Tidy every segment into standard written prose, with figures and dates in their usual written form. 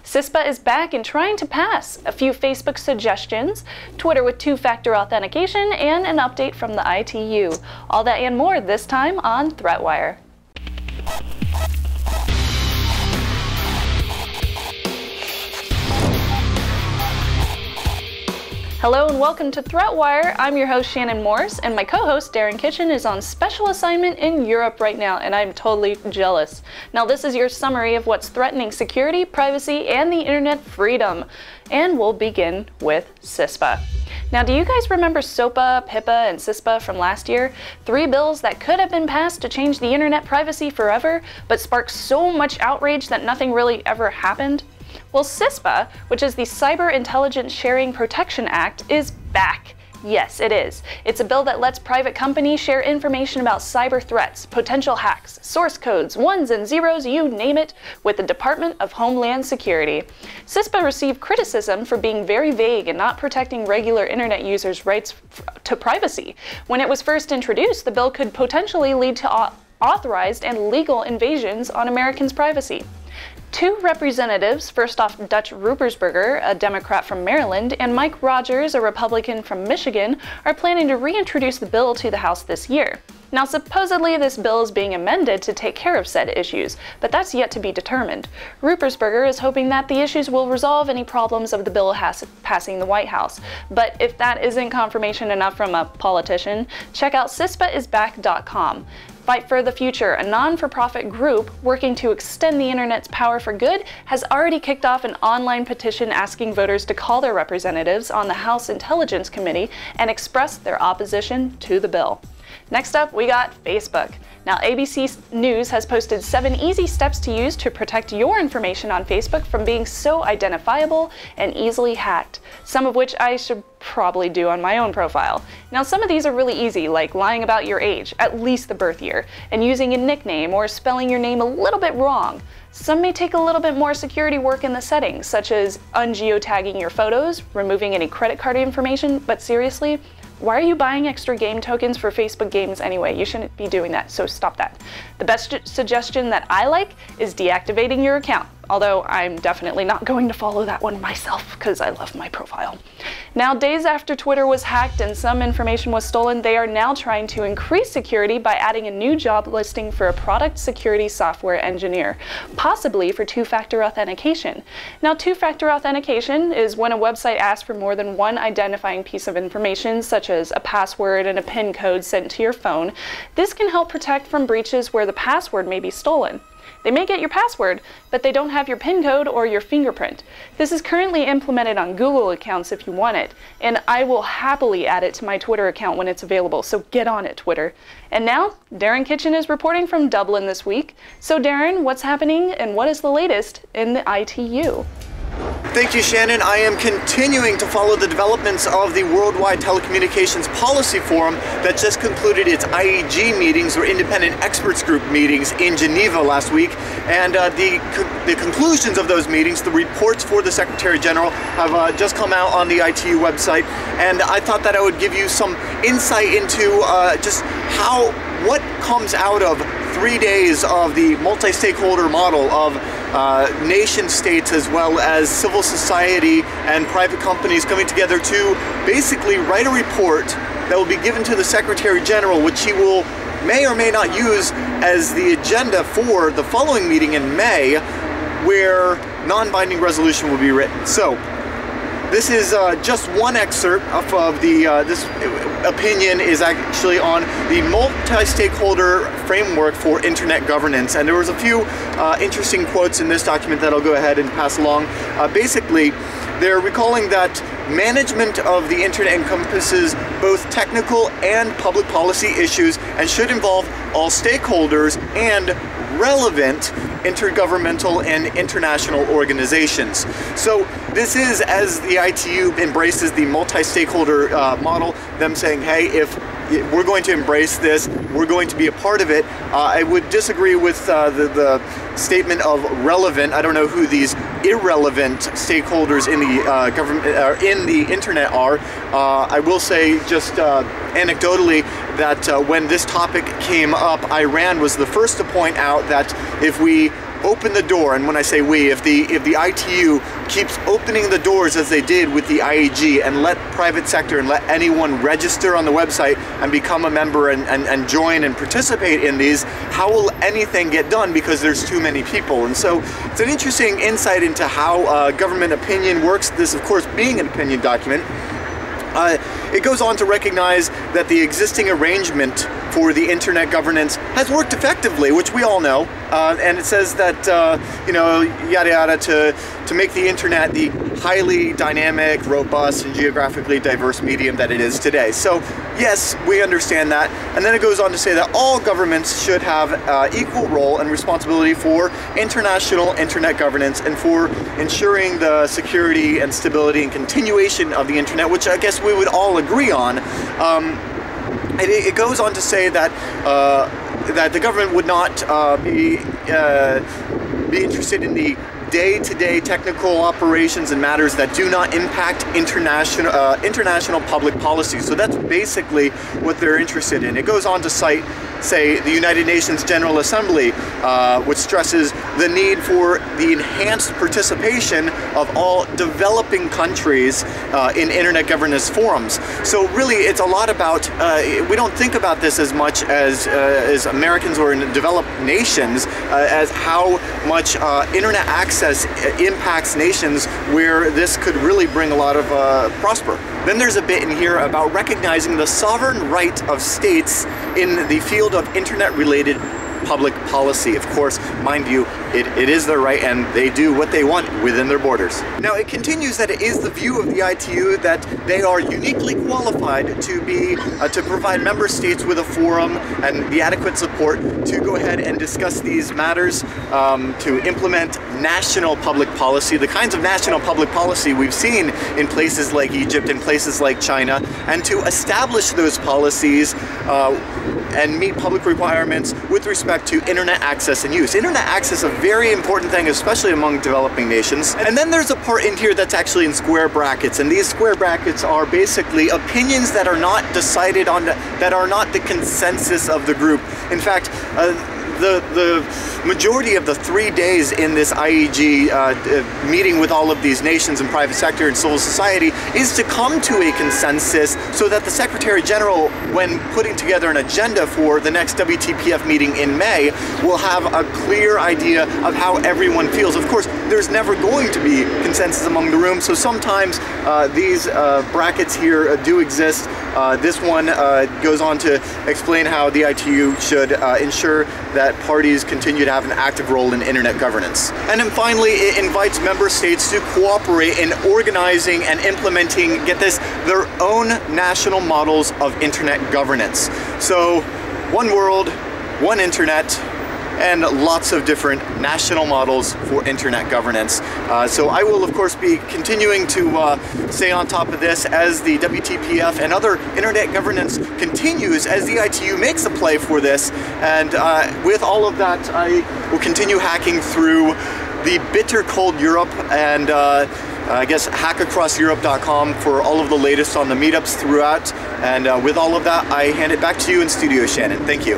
CISPA is back and trying to pass a few Facebook suggestions, Twitter with two-factor authentication, and an update from the ITU. All that and more this time on Threat Wire. Hello and welcome to Threat Wire. I'm your host Shannon Morse, and my co-host Darren Kitchen is on special assignment in Europe right now, and I'm totally jealous. Now this is your summary of what's threatening security, privacy, and the internet freedom. And we'll begin with CISPA. Now, do you guys remember SOPA, PIPA, and CISPA from last year? 3 bills that could have been passed to change the internet privacy forever, but sparked so much outrage that nothing really ever happened? Well, CISPA, which is the Cyber Intelligence Sharing Protection Act, is back. Yes, it is. It's a bill that lets private companies share information about cyber threats, potential hacks, source codes, ones and zeros, you name it, with the Department of Homeland Security. CISPA received criticism for being very vague and not protecting regular internet users' rights to privacy. When it was first introduced, the bill could potentially lead to authorized and legal invasions on Americans' privacy. 2 representatives, first off Dutch Ruppersberger, a Democrat from Maryland, and Mike Rogers, a Republican from Michigan, are planning to reintroduce the bill to the House this year. Now, supposedly this bill is being amended to take care of said issues, but that's yet to be determined. Ruppersberger is hoping that the issues will resolve any problems of the bill passing the White House. But if that isn't confirmation enough from a politician, check out CISPAisback.com. Fight for the Future, a non-for-profit group working to extend the internet's power for good, has already kicked off an online petition asking voters to call their representatives on the House Intelligence Committee and express their opposition to the bill. Next up, we got Facebook. Now, ABC News has posted 7 easy steps to use to protect your information on Facebook from being so identifiable and easily hacked, some of which I should probably do on my own profile. Now, some of these are really easy, like lying about your age, at least the birth year, and using a nickname or spelling your name a little bit wrong. Some may take a little bit more security work in the settings, such as ungeotagging your photos, removing any credit card information, but seriously, why are you buying extra game tokens for Facebook games anyway? You shouldn't be doing that, so stop that. The best suggestion that I like is deactivating your account, although I'm definitely not going to follow that one myself because I love my profile. Now, days after Twitter was hacked and some information was stolen, they are now trying to increase security by adding a new job listing for a product security software engineer, possibly for two-factor authentication. Now, two-factor authentication is when a website asks for more than one identifying piece of information, such as a password and a PIN code sent to your phone. This can help protect from breaches where the password may be stolen. They may get your password, but they don't have your PIN code or your fingerprint. This is currently implemented on Google accounts if you want it, and I will happily add it to my Twitter account when it's available, so get on it, Twitter. And now, Darren Kitchen is reporting from Dublin this week. So Darren, what's happening and what is the latest in the ITU? Thank you, Shannon. I am continuing to follow the developments of the Worldwide Telecommunications Policy Forum that just concluded its IEG meetings, or Independent Experts Group meetings, in Geneva last week. And the conclusions of those meetings, the reports for the Secretary General, have just come out on the ITU website. And I thought that I would give you some insight into just what comes out of 3 days of the multi-stakeholder model of nation states as well as civil society and private companies coming together to basically write a report that will be given to the Secretary General, which he may or may not use as the agenda for the following meeting in May, where non-binding resolution will be written. So this is just one excerpt of this opinion is actually on the multi-stakeholder framework for internet governance, and there was a few interesting quotes in this document that I'll go ahead and pass along. Basically, they're recalling that management of the internet encompasses both technical and public policy issues and should involve all stakeholders and relevant intergovernmental and international organizations. So this is, as the ITU embraces the multi-stakeholder model, them saying, hey, if we're going to embrace this, we're going to be a part of it. I would disagree with the statement of relevant. I don't know who these irrelevant stakeholders in the government or in the internet are. I will say just anecdotally that when this topic came up, Iran was the first to point out that if we open the door, and when I say we, if the ITU keeps opening the doors as they did with the IAG and let private sector and let anyone register on the website and become a member and join and participate in these, how will anything get done because there's too many people? And so it's an interesting insight into how government opinion works, this of course being an opinion document. It goes on to recognize that the existing arrangement for the internet governance has worked effectively, which we all know, and it says that, you know, yada yada, to make the internet the highly dynamic, robust, and geographically diverse medium that it is today. So yes, we understand that, and then it goes on to say that all governments should have equal role and responsibility for international internet governance and for ensuring the security and stability and continuation of the internet, which I guess we would all agree on. It goes on to say that that the government would not be interested in the day-to-day technical operations and matters that do not impact international public policy. So that's basically what they're interested in. It goes on to cite, say, the United Nations General Assembly, which stresses the need for the enhanced participation of all developing countries in internet governance forums. So really, it's a lot about, we don't think about this as much as Americans or in developed nations, as how much internet access impacts nations where this could really bring a lot of prosper. Then there's a bit in here about recognizing the sovereign right of states in the field of internet-related public policy. Of course, mind you, it is their right and they do what they want within their borders. Now it continues that it is the view of the ITU that they are uniquely qualified to be to provide member states with a forum and the adequate support to go ahead and discuss these matters, to implement national public policy, the kinds of national public policy we've seen in places like Egypt and places like China, and to establish those policies and meet public requirements with respect to internet access and use. Internet access is a very important thing, especially among developing nations. And then there's a part in here that's actually in square brackets, and these square brackets are basically opinions that are not decided on, that are not the consensus of the group. In fact, the majority of the 3 days in this IEG meeting with all of these nations and private sector and civil society is to come to a consensus so that the Secretary General, when putting together an agenda for the next WTPF meeting in May, will have a clear idea of how everyone feels. Of course, there's never going to be consensus among the room, so sometimes these brackets here do exist. This one goes on to explain how the ITU should ensure that parties continue to have an active role in internet governance. And then finally, it invites member states to cooperate in organizing and implementing, get this, their own national models of internet governance. So, one world, one internet, and lots of different national models for internet governance. So I will of course be continuing to stay on top of this as the WTPF and other internet governance continues, as the ITU makes a play for this. And with all of that, I will continue hacking through the bitter cold Europe and I guess hackacrosseurope.com for all of the latest on the meetups throughout. And with all of that, I hand it back to you in studio, Shannon. Thank you.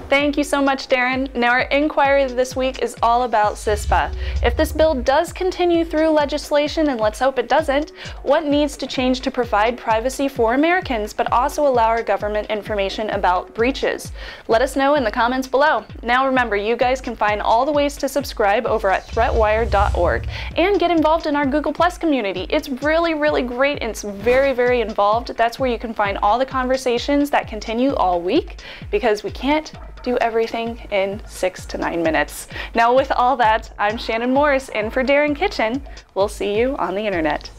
Thank you so much, Darren. Now our inquiry this week is all about CISPA. If this bill does continue through legislation, and let's hope it doesn't, what needs to change to provide privacy for Americans, but also allow our government information about breaches? Let us know in the comments below. Now remember, you guys can find all the ways to subscribe over at threatwire.org and get involved in our Google Plus community. It's really, really great. It's very, very involved. That's where you can find all the conversations that continue all week, because we can't do everything in 6 to 9 minutes. Now with all that, I'm Shannon Morris, in for Darren Kitchen. We'll see you on the internet.